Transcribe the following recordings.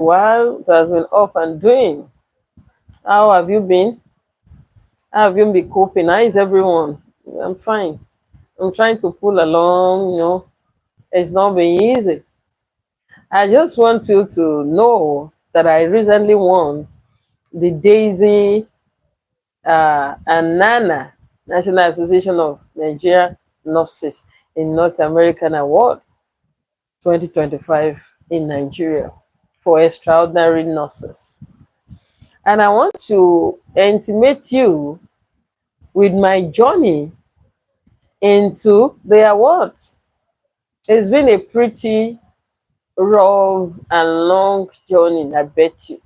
While it has been up and doing. How have you been? How have you been coping? How is everyone? I'm fine. I'm trying to pull along, it's not been easy. I just want you to know that I recently won the Daisy and Nana National Association of Nigeria Nurses in North American Award 2025 in Nigeria for extraordinary nurses. And I want to intimate you with my journey into the awards. It's been a pretty rough and long journey, I bet you.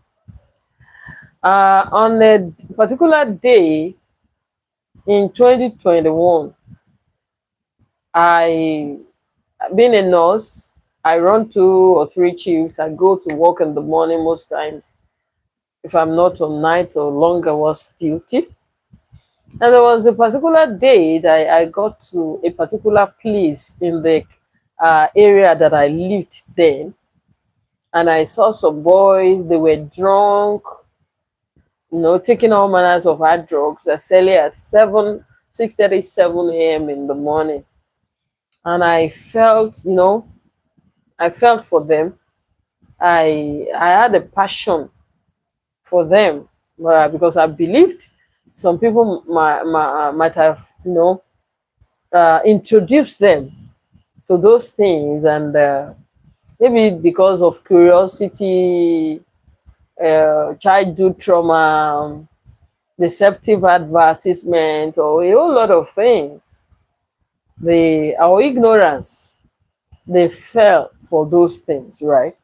On a particular day in 2021, I, being a nurse, I run 2 or 3 shifts. I go to work in the morning most times if I'm not on night or long hours duty. And there was a particular day that I got to a particular place in the area that I lived then, and I saw some boys. They were drunk, taking all manners of hard drugs as early at 6:37 a.m. in the morning. And I felt for them. I had a passion for them because I believed some people might have, introduced them to those things, and maybe because of curiosity, childhood trauma, deceptive advertisement, or a whole lot of things. Our ignorance, they fell for those things, right?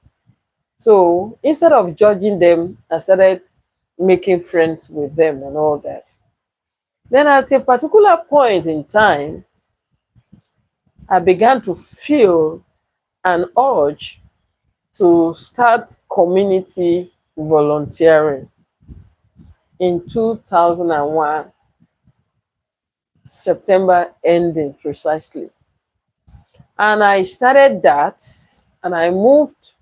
So instead of judging them, I started making friends with them and all that. Then at a particular point in time, I began to feel an urge to start community volunteering in 2001, September ending precisely. And I started that, and I moved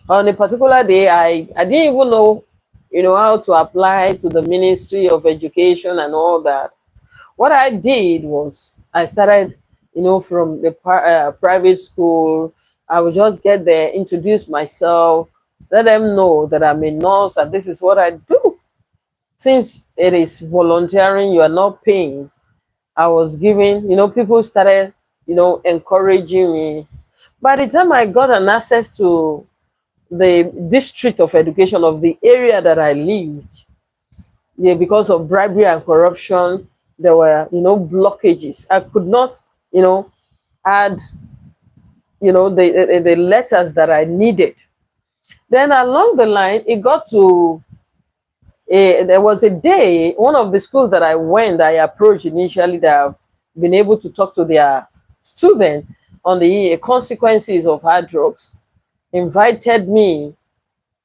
on a particular day. I didn't even know, how to apply to the Ministry of Education and all that. What I did was I started, from the private school. I would just get there, introduce myself, let them know that I'm a nurse and this is what I do. Since it is volunteering, you are not paying. I was giving, people started, encouraging me. By the time I got an access to the district of education of the area that I lived, yeah, because of bribery and corruption, there were, blockages. I could not, add, the letters that I needed. Then along the line, it got to there was a day, one of the schools that I approached initially, that I've been able to talk to their student on the consequences of hard drugs, invited me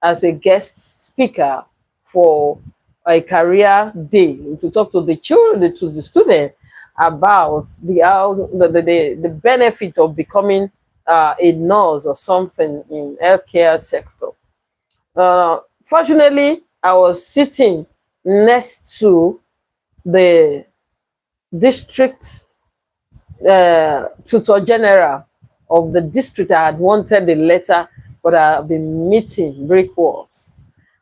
as a guest speaker for a career day to talk to the children, to the student, about the benefit of becoming a nurse or something in healthcare sector. Fortunately, I was sitting next to the district tutor general of the district. I had wanted a letter, but I've been meeting brick walls.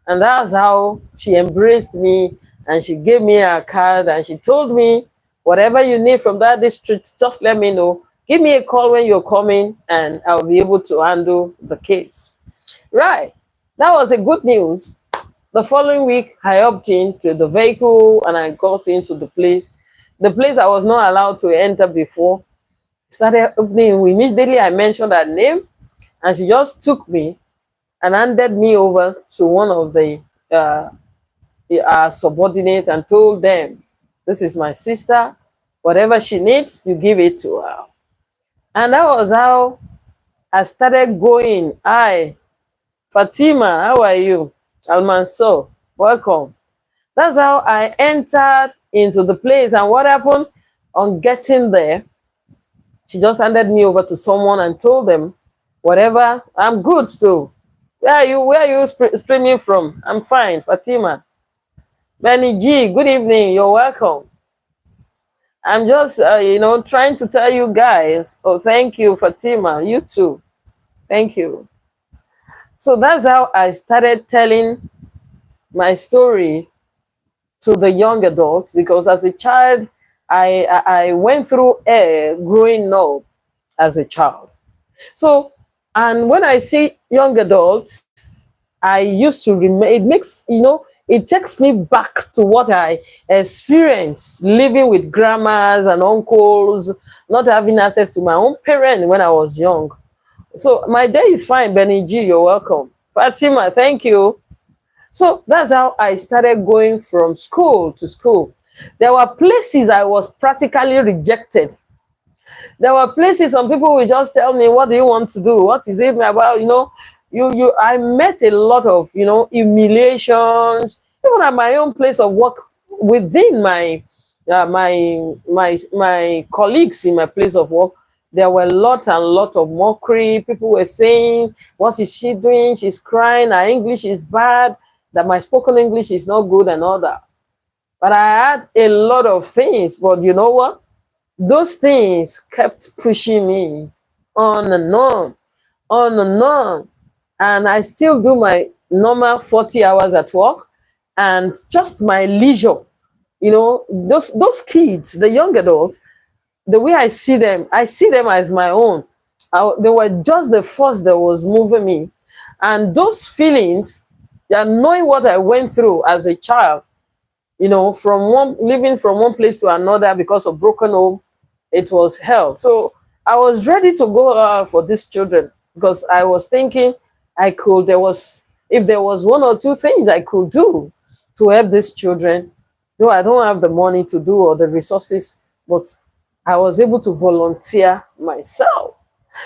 And that's how she embraced me, and she gave me a card, and she told me, whatever you need from that district, just let me know. Give me a call when you're coming, and I'll be able to handle the case. Right. That was a good news. The following week, I hopped into the vehicle and I got into the place. The place I was not allowed to enter before started opening. Immediately, I mentioned her name, and she just took me and handed me over to one of the subordinates and told them, "This is my sister. Whatever she needs, you give it to her." And that was how I started going. Hi, Fatima, how are you? Almanso, welcome. That's how I entered into the place. And what happened on getting there, she just handed me over to someone and told them, whatever, I'm good. So Where are you streaming from? I'm fine, Fatima. Benny G, good evening. You're welcome. I'm just, trying to tell you guys. Oh, thank you, Fatima. You too. Thank you. So that's how I started telling my story to the young adults, because as a child, I went through air growing up as a child. So, and when I see young adults, I used to remain, it makes, it takes me back to what I experienced living with grandmas and uncles, not having access to my own parents when I was young. So my day is fine, Benny G, you're welcome. Fatima, thank you. So that's how I started going from school to school. There were places I was practically rejected. There were places some people will just tell me, what do you want to do? What is it about? I met a lot of, humiliations, even at my own place of work, within my colleagues in my place of work. There were a lot and lot of mockery. People were saying, what is she doing? She's crying, her English is bad, that my spoken English is not good and all that. But I had a lot of things, but you know what? Those things kept pushing me on and on, on and on. And I still do my normal 40 hours at work, and just my leisure. Those kids, the young adults, the way I see them as my own. They were just the force that was moving me. And those feelings, knowing what I went through as a child, from living from one place to another because of broken home, it was hell. So I was ready to go for these children, because I was thinking if there was one or two things I could do to help these children, though I don't have the money to do or the resources, but I was able to volunteer myself.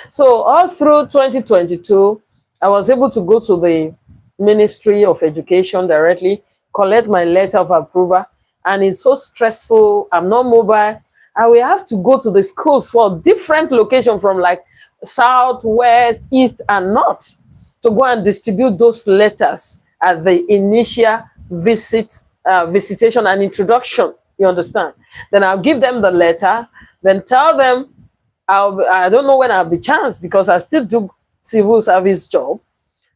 So all through 2022, I was able to go to the Ministry of Education directly, collect my letter of approval, and it's so stressful. I'm not mobile. I will have to go to the schools for different locations from like south, west, east, and north to go and distribute those letters at the initial visitation and introduction. You understand? Then I'll give them the letter, then tell them I don't know when I'll be chanced, because I still do civil service job.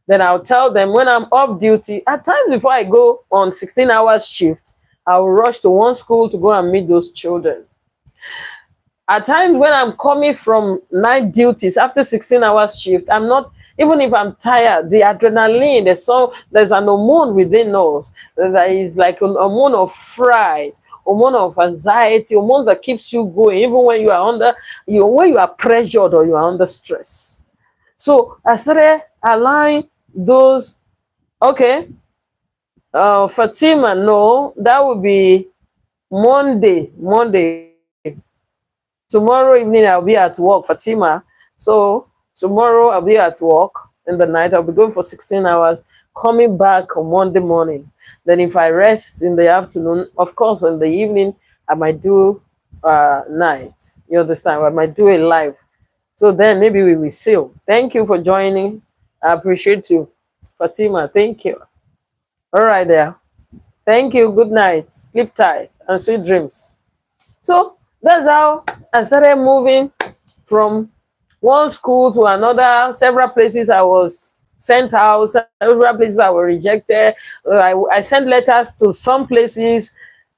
Then I'll tell them when I'm off duty. At times before I go on 16 hours shift, I'll rush to one school to go and meet those children. At times when I'm coming from night duties after 16 hours shift, I'm not, even if I'm tired, the adrenaline, there's an hormone within us that is like an hormone of fright, hormone of anxiety, hormone that keeps you going, even when you are when you are pressured or you are under stress. So I started allowing those, okay, Fatima, no, that would be Monday. Tomorrow evening I'll be at work, Fatima. So tomorrow I'll be at work in the night. I'll be going for 16 hours, coming back on Monday morning. Then if I rest in the afternoon, of course, in the evening, I might do night. You understand? I might do a live. So then maybe we will see. Thank you for joining. I appreciate you. Fatima, thank you. All right there. Thank you. Good night. Sleep tight and sweet dreams. So that's how I started moving from one school to another. Several places I was sent out, several places I was rejected. I sent letters to some places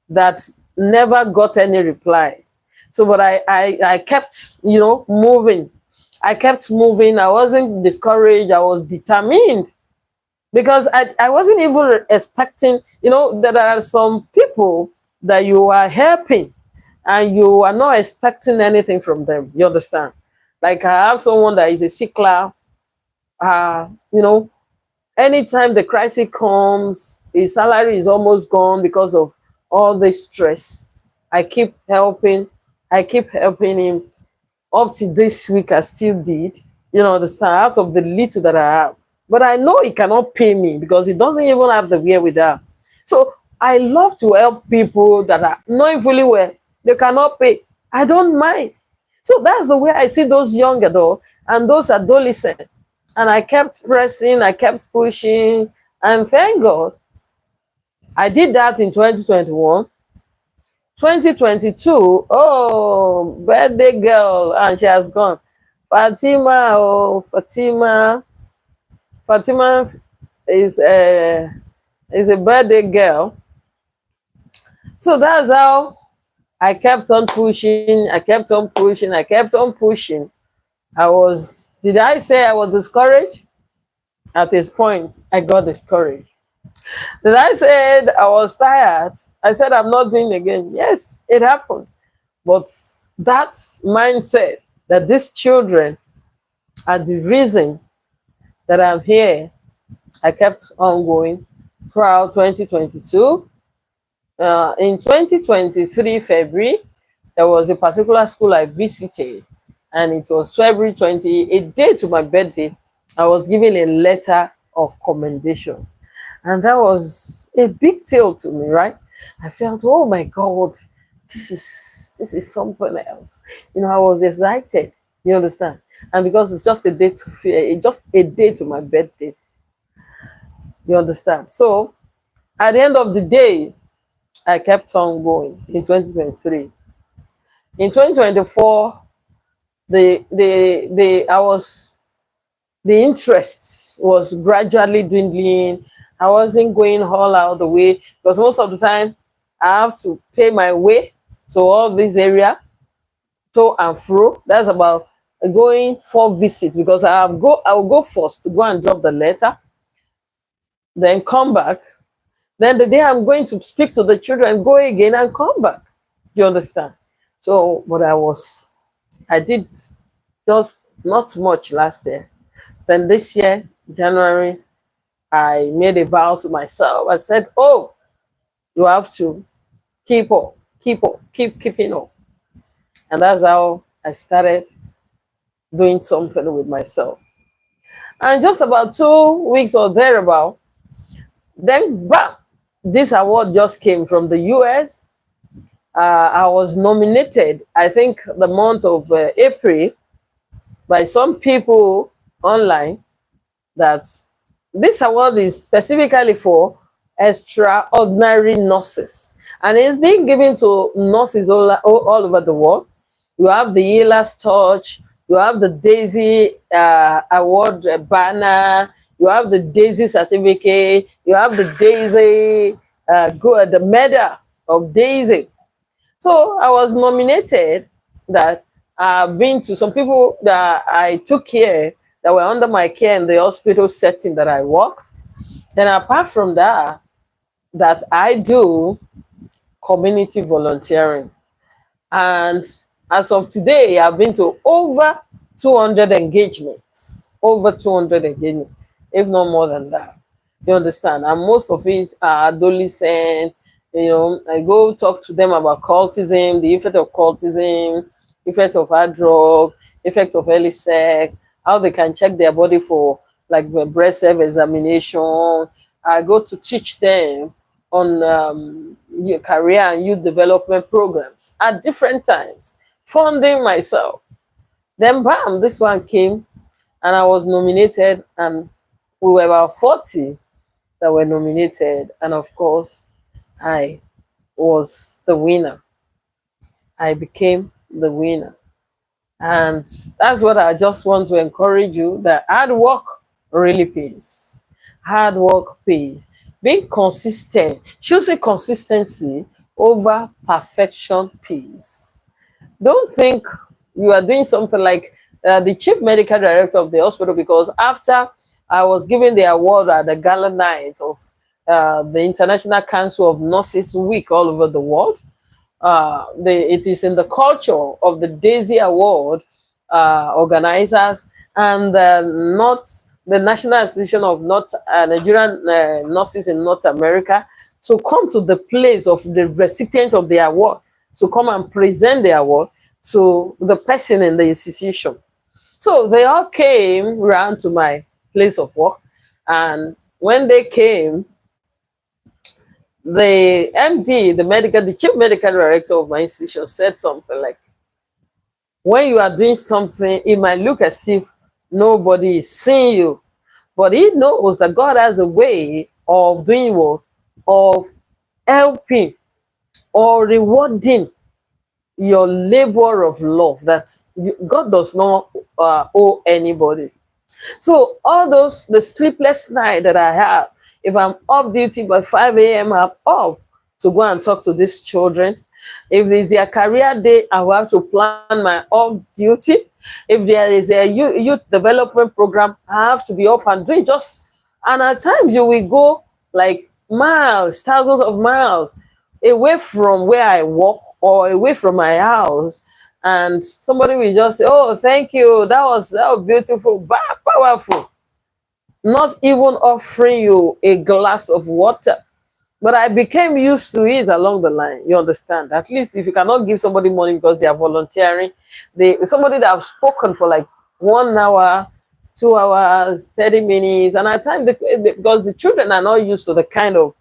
that never got any reply. So, but I kept, moving. I kept moving. I wasn't discouraged. I was determined, because I wasn't even expecting, that there are some people that you are helping and you are not expecting anything from them. You understand? Like I have someone that is a sickler. Uh, you know, anytime the crisis comes, his salary is almost gone because of all this stress. I keep helping. I keep helping him. Up to this week, I still did. Understand? Out of the little that I have. But I know he cannot pay me because he doesn't even have the wherewithal. So I love to help people that are knowing fully well they cannot pay. I don't mind. So that's the way I see those young adults and those adolescents. And I kept pressing, I kept pushing, and thank God I did that in 2021. 2022, oh, birthday girl, and she has gone. Fatima, oh, Fatima is a birthday girl. So that's how I kept on pushing, I kept on pushing, I kept on pushing. Did I say I was discouraged? At this point, I got discouraged. Did I say I was tired? I said I'm not doing it again. Yes, it happened. But that mindset that these children are the reason that I'm here, I kept on going throughout 2022. In 2023 February, there was a particular school I visited, and it was February 20, a day to my birthday. I was given a letter of commendation, and that was a big deal to me, right? I felt, oh my God, this is something else. I was excited. You understand? And because it's just a day to my birthday. You understand? So at the end of the day, I kept on going in 2023. In 2024, the interest was gradually dwindling. I wasn't going all out the way because most of the time I have to pay my way to all these areas, to and fro. That's about going for visits because I will go first to go and drop the letter, then come back. Then the day I'm going to speak to the children, go again and come back. You understand? So, but I did just not much last year. Then this year, January, I made a vow to myself. I said, oh, you have to keep up, keep keeping up. And that's how I started doing something with myself. And just about 2 weeks or thereabout, then bam, this award just came from the US. I was nominated, I think, the month of April by some people online, that this award is specifically for extraordinary nurses, and it's being given to nurses all over the world. You have the Healer's Touch, you have the Daisy Award banner, you have the Daisy certificate, you have the Daisy the medal of Daisy. So I was nominated. That I've been to some people that I took care, that were under my care in the hospital setting that I worked. Then apart from that, that I do community volunteering. And as of today, I've been to over 200 engagements, if not more than that. You understand? And most of it are adolescents. I go talk to them about cultism, the effect of cultism, effect of hard drug, effect of early sex, how they can check their body for like breast self examination. I go to teach them on career and youth development programs at different times, funding myself. Then bam, this one came, and I was nominated, and we were about 40 that were nominated, and of course I was the winner. I became the winner. And that's what I just want to encourage you, that hard work really pays. Hard work pays. Being consistent, choosing consistency over perfection pays. Don't think you are doing something like the chief medical director of the hospital, because after I was given the award at the gala night of the International Council of Nurses Week all over the world, it is in the culture of the Daisy Award organizers and not the National Association of Nigerian Nurses in North America, to come to the place of the recipient of the award, to come and present the award to the person in the institution. So they all came round to my place of work, and when they came, the MD, the chief medical director of my institution, said something like, when you are doing something, it might look as if Nobody is seeing you. But he knows that God has a way of doing what? Of helping or rewarding your labor of love that God does not owe anybody. So all those, the sleepless night that I have, if I'm off duty by 5 a.m., I'm up to go and talk to these children. If it's their career day, I will have to plan my off duty. If there is a youth development program, I have to be up and doing just, and at times you will go like miles, thousands of miles away from where I work or away from my house, and somebody will just say, "Oh, thank you, that was beautiful, powerful," not even offering you a glass of water. But I became used to it along the line. You understand? At least if you cannot give somebody money because they are volunteering, somebody that have spoken for like 1 hour, 2 hours, 30 minutes, and at times because the children are not used to the kind of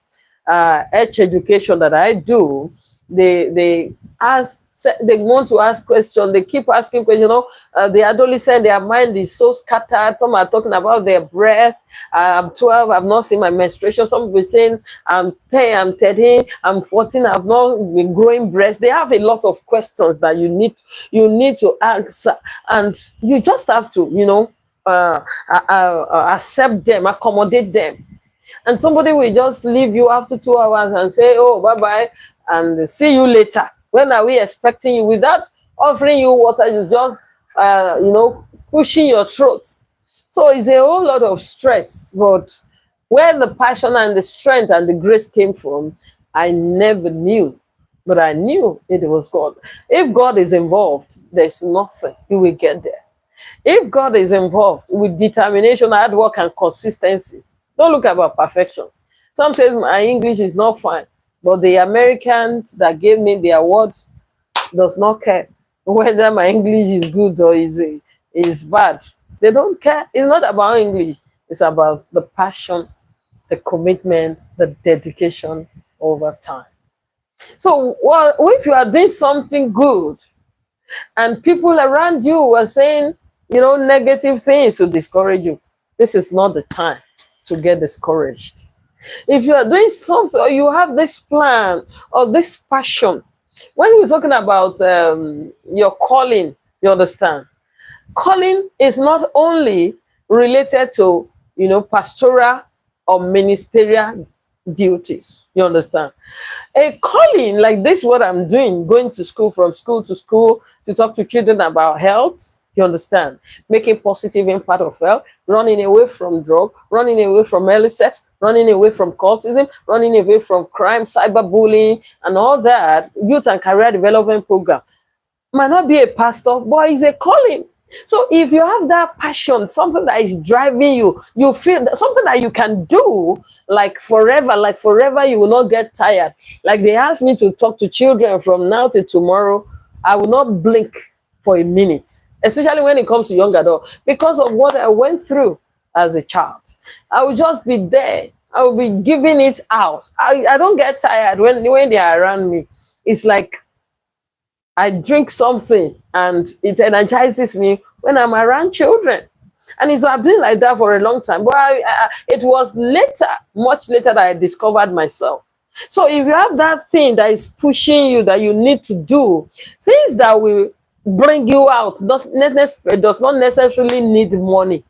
edge education that I do, they ask, they want to ask questions, they keep asking questions. The adolescent, their mind is so scattered. Some are talking about their breast. I'm 12, I've not seen my menstruation. Some will be saying I'm 10, I'm 13, I'm 14, I've not been growing breast. They have a lot of questions that you need to answer, and you just have to accept them, accommodate them. And somebody will just leave you after 2 hours and say, "Oh, bye bye, and see you later." When are we expecting you? Without offering you water, you just pushing your throat. So it's a whole lot of stress. But where the passion and the strength and the grace came from, I never knew. But I knew it was God. If God is involved, there's nothing. You will get there. If God is involved with determination, hard work, and consistency, don't look about perfection. Some says my English is not fine, but the Americans that gave me the award does not care whether my English is good or is bad. They don't care. It's not about English. It's about the passion, the commitment, the dedication over time. So, well, if you are doing something good and people around you are saying, negative things to discourage you, this is not the time to get discouraged. If you are doing something or you have this plan or this passion, when we're talking about your calling, you understand, calling is not only related to pastoral or ministerial duties. You understand? A calling like this, what I'm doing, going to school, from school to talk to children about health. You understand? Making positive impact of health, running away from drug, running away from early sex, running away from cultism, running away from crime, cyberbullying, and all that. Youth and career development program might not be a pastor, but it's a calling. So if you have that passion, something that is driving you, you feel that something that you can do like forever, you will not get tired. Like they asked me to talk to children from now till tomorrow, I will not blink for a minute, especially when it comes to young adults, because of what I went through as a child. I will just be there. I will be giving it out. I don't get tired when they are around me. It's like I drink something and it energizes me when I'm around children. And it's been like that for a long time. But it was later, much later, that I discovered myself. So if you have that thing that is pushing you, that you need to do, things that will bring you out, does not necessarily need money.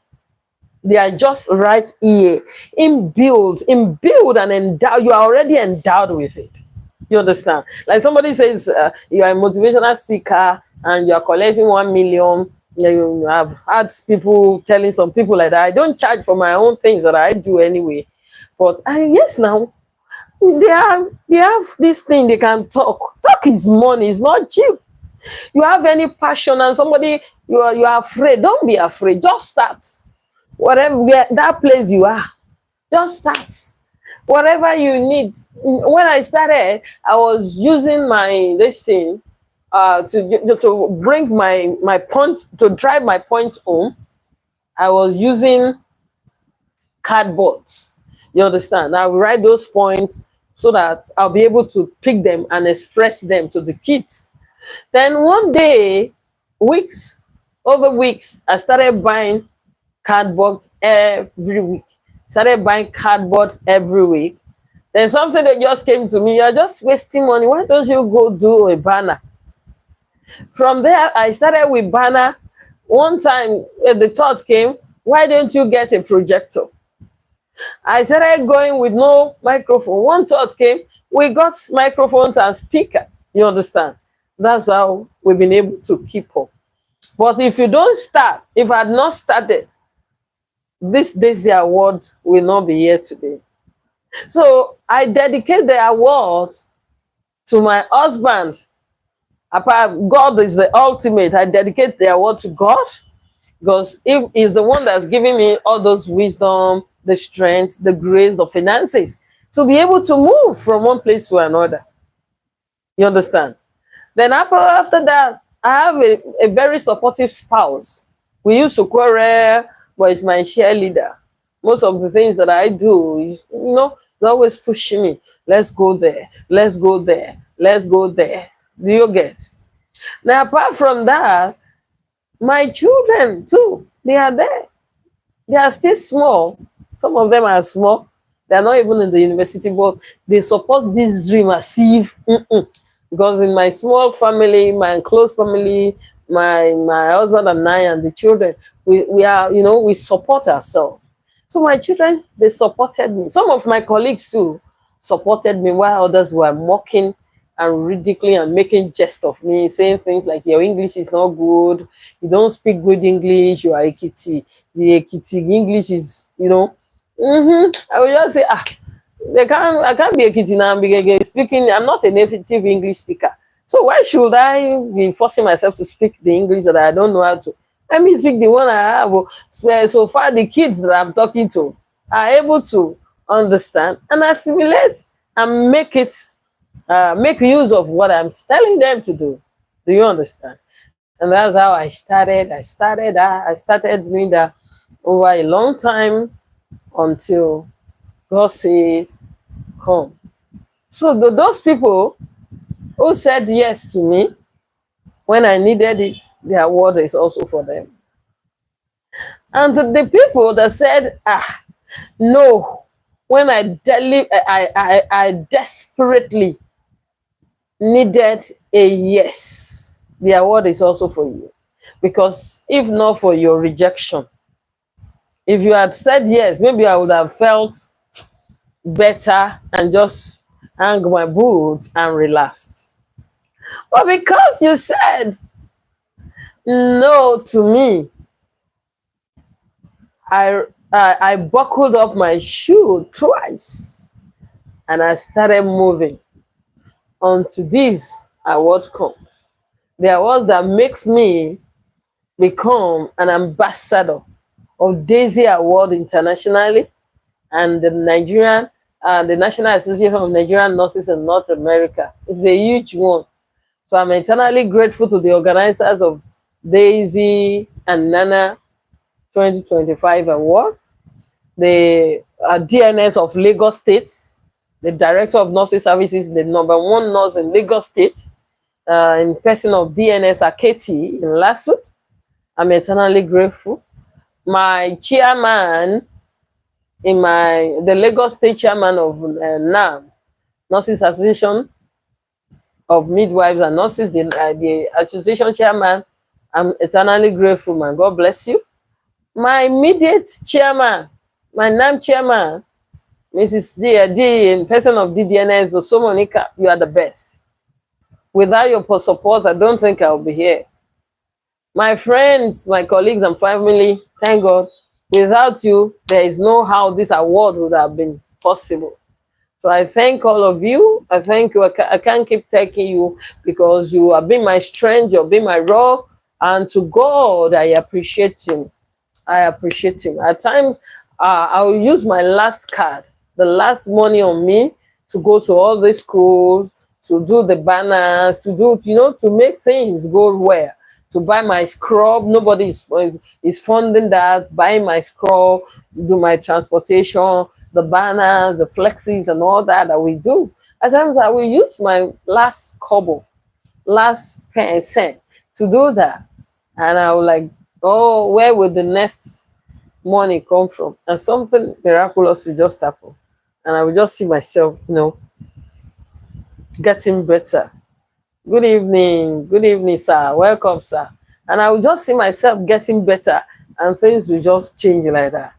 They are just right here, inbuilt and endowed. You are already endowed with it. You understand? Like somebody says, you are a motivational speaker and you are collecting 1 million. I've had people telling some people like that. I don't charge for my own things that I do anyway. But yes, now they have this thing they can talk. Talk is money. It's not cheap. You have any passion and somebody you are afraid. Don't be afraid. Just start. Whatever that place you are, just start. Whatever you need. When I started, I was using this thing to bring my point, to drive my points home. I was using cardboards. You understand? I will write those points so that I'll be able to pick them and express them to the kids. Then one day, over weeks, I started buying cardboard every week. Started buying cardboard every week. Then something that just came to me, you're just wasting money. Why don't you go do a banner? From there, I started with banner. One time, the thought came, why don't you get a projector? I started going with no microphone. One thought came, we got microphones and speakers. You understand? That's how we've been able to keep up. But if you don't start, if I had not started, this Daisy Award will not be here today. So I dedicate the award to my husband. Apart, God is the ultimate. I dedicate the award to God because if He's the one that's giving me all those wisdom, the strength, the grace, the finances to be able to move from one place to another. You understand? Then after that, I have a very supportive spouse. We used to quarrel, but it's my cheerleader. Most of the things that I do, it's always pushing me. Let's go there. Let's go there. Let's go there. Do you get? Now, apart from that, my children too, they are there. They are still small. Some of them are small. They are not even in the university, but they support this dream as if because in my small family, my close family, my husband and I and the children, we are, we support ourselves. So my children, they supported me. Some of my colleagues too supported me while others were mocking and ridiculing and making jest of me, saying things like your English is not good, you don't speak good English, you are Ekiti. The Ekiti English is, I will just say, I can't be Ekiti now because speaking, I'm not a native English speaker. So why should I be forcing myself to speak the English that I don't know how to? Let me speak the one I have. So far, the kids that I'm talking to are able to understand and assimilate and make use of what I'm telling them to do. Do you understand? And that's how I started. I started doing that over a long time until God says, come. So those people who said yes to me when I needed it, the award is also for them. And the people that said, no, when I desperately needed a yes, the award is also for you. Because if not for your rejection, if you had said yes, maybe I would have felt better and just hang my boots and relaxed. But because you said no to me, I buckled up my shoe twice and I started moving onto this award comes. The award that makes me become an ambassador of Daisy Award internationally and the National Association of Nigerian Nurses in North America. It's a huge one. So I'm eternally grateful to the organizers of Daisy and Nana 2025 award, the DNS of Lagos State, the Director of Nursing Services, the #1 nurse in Lagos State, in person of DNS Aketi in Lasut. I'm eternally grateful. My chairman the Lagos State chairman of NAM, Nurses Association of Midwives and Nurses, the association chairman, I'm eternally grateful, man. God bless you. My immediate chairman, my NAM chairman, Mrs. D, in person of DDNS, Osomonika, you are the best. Without your support, I don't think I'll be here. My friends, my colleagues and family, thank God, without you, there is no how this award would have been possible. So I thank all of you. I thank you. I can't keep thanking you because you have been my strength, you've been my rock. And to God, I appreciate him. I appreciate him. At times, I will use my last card, the last money on me, to go to all the schools, to do the banners, to do, to make things go well. To buy my scrub, nobody is funding that. Buying my scrub, do my transportation, the banners, the flexes, and all that we do. At times, I will use my last kobo, last cent to do that, and I will like, oh, where will the next money come from, and something miraculous will just happen, and I will just see myself, getting better. Good evening, sir. Welcome, sir. And I will just see myself getting better, and things will just change like that.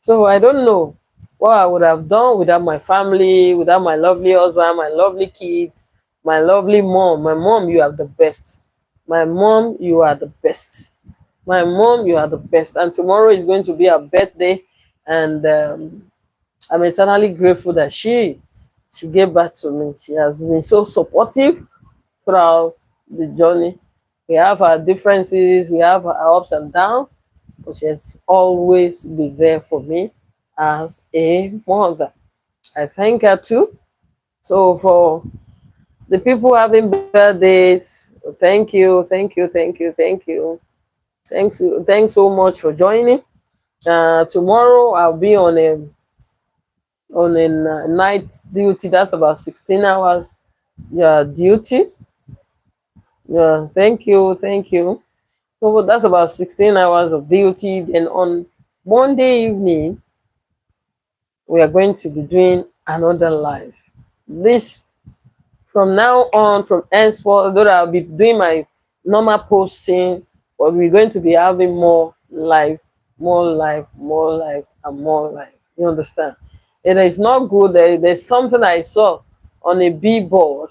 So I don't know what I would have done without my family, without my lovely husband, my lovely kids, my lovely mom. My mom, you are the best. My mom, you are the best. My mom, you are the best. And tomorrow is going to be her birthday, and I'm eternally grateful that she gave back to me. She has been so supportive throughout the journey. We have our differences, we have our ups and downs, but she has always been there for me as a mother. I thank her too. So for the people having birthdays, thank you. Thanks so much for joining. Tomorrow I'll be on a night duty. That's about 16 hours. Yeah, duty. Yeah, thank you. So that's about 16 hours of duty. Then on Monday evening, we are going to be doing another live. This from now on, from henceforth, although I'll be doing my normal posting, but we're going to be having more live, and more live. You understand? It is not good. There's something I saw on a billboard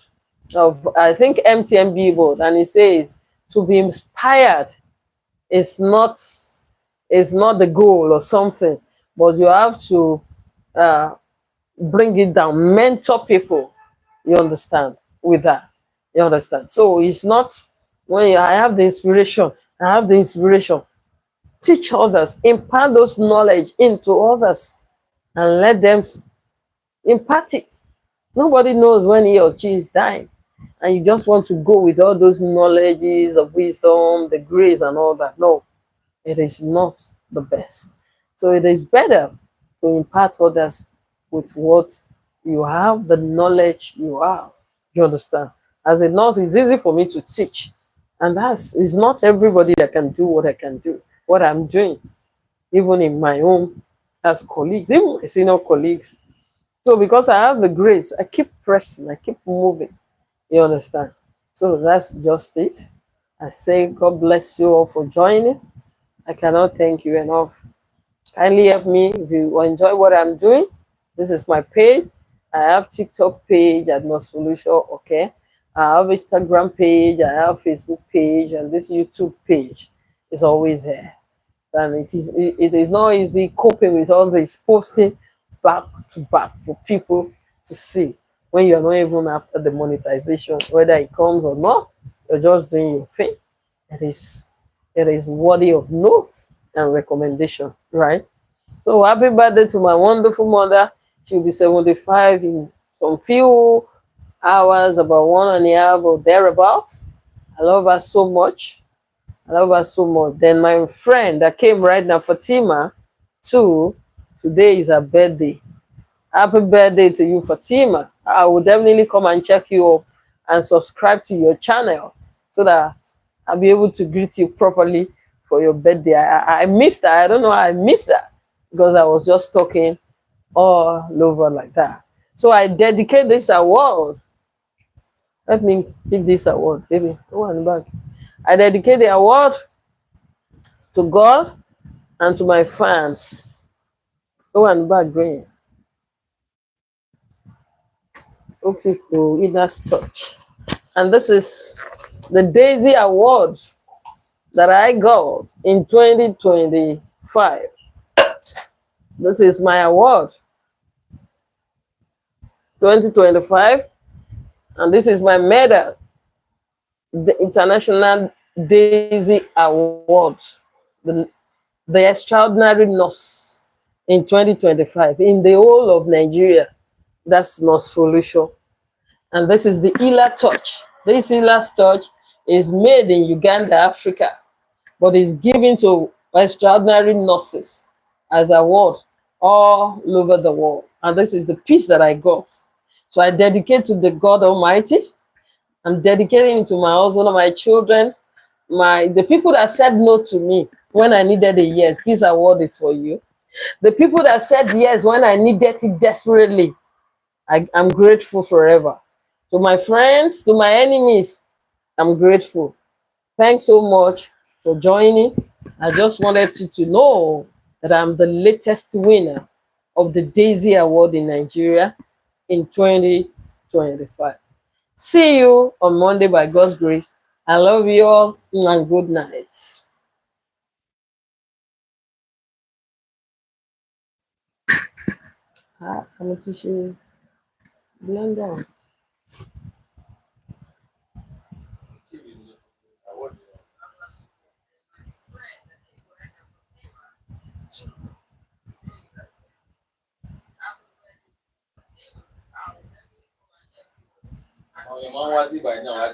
of, I think, MTN billboard, and it says to be inspired is not the goal or something, but you have to uh, bring it down, mentor people. You understand? With that, you understand. So it's not when I have the inspiration. I have the inspiration. Teach others, impart those knowledge into others, and let them impart it. Nobody knows when he or she is dying, and you just want to go with all those knowledges of wisdom, the grace, and all that. No, it is not the best. So it is better to impart others with what you have, the knowledge you have. You understand? As a nurse, it's easy for me to teach. And that's it's not everybody that can do what I can do, what I'm doing, even in my own as colleagues, even my senior colleagues. So because I have the grace, I keep pressing, I keep moving. You understand? So that's just it. I say God bless you all for joining. I cannot thank you enough. Kindly help me if you enjoy what I'm doing. This is my page. I have TikTok page at No Solution. Okay. I have Instagram page. I have Facebook page, and this YouTube page is always there. And it is not easy coping with all this posting back to back for people to see when you're not even after the monetization, whether it comes or not. You're just doing your thing. It is it is worthy of note and recommendation, right? So happy birthday to my wonderful mother. She'll be 75 in some few hours, about 1.5 or thereabouts. I love her so much. I love her so much. Then my friend that came right now, Fatima, too. Today is her birthday. Happy birthday to you, Fatima. I will definitely come and check you up and subscribe to your channel so that I'll be able to greet you properly for your birthday. I missed that. I don't know how I missed that because I was just talking all over like that. So I dedicate this award. Let me pick this award, baby. Go on back. I dedicate the award to God and to my fans. Go on back, Green. Okay, to Inner's Touch. And this is the Daisy Award that I got in 2025. This is my award 2025, and this is my medal, the International Daisy Award, the, the Extraordinary Nurse in 2025 in the whole of Nigeria. That's Nurse Solution. And this is the Healer Touch. This Healer Touch is made in Uganda, Africa, but is given to extraordinary nurses as a award all over the world. And this is the piece that I got. So I dedicate to the God Almighty. I'm dedicating it to my husband and my children, The people that said no to me when I needed a yes, this award is for you. The people that said yes when I needed it desperately, I'm grateful forever. To my friends, to my enemies, I'm grateful. Thanks so much for joining. I just wanted you to know that I'm the latest winner of the Daisy Award in Nigeria in 2025. See you on Monday by God's grace. I love you all and good night. I'm teaching blender.